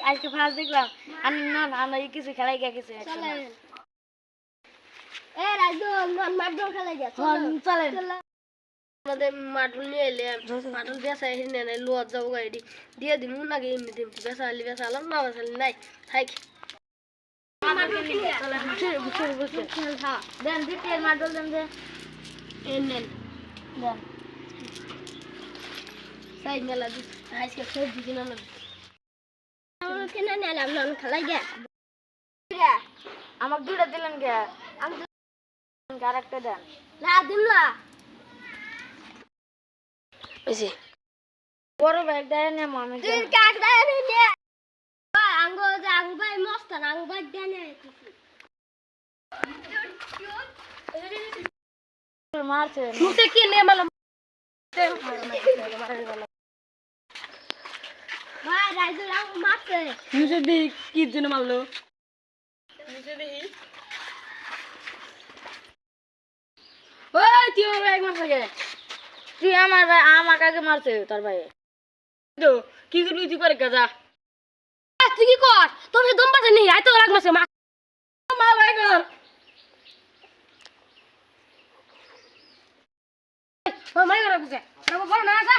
আজকে ফার্স্ট দেখলাম আমি না না কিছু খেলাই গেছে চলেন এ রাজু মার্ডল খেলাই যা চলেন আমাদের মার্ডল নিয়ে এলে মার্ডল বেসা হিনে নাই লোয়ার যাবো গাড়ি দিয়ে দিন নাকি এমনি দিন বেসা আলি বেসা আলাম না বেসা আলি নাই থাক দেন দিতে মার্ডল দেন যে নেন দেন সাই মেলা দি আজকে সবজি কিনা না কিনা নিলাম না খেলাই গে আমাকে দুইটা দিলেন কে আমি আরেকটা দেন না দিমলা এসে বড় ব্যাগ দেয় না আমি তুই কাক দেয় নে ভাই আঙ্গো যা আঙ্গো ভাই মস্ত না আঙ্গো ভাই দেয় না মারছে মুতে কি নে মালম ভাই রাইজু আঙ্গো মারছে মুঝে দেখ কি জন্য মারলো ওই তুই ব্যাগ মারছে কে তুই আমার ভাই আমাকে আগে মারছে তোর ভাই তো কি করবি তুই করে গাজা তুই কি কর তোর সে দম পাছে নেই আই তো লাগ মাসে মা ভাই কর মাই কর বুঝে বড় না যা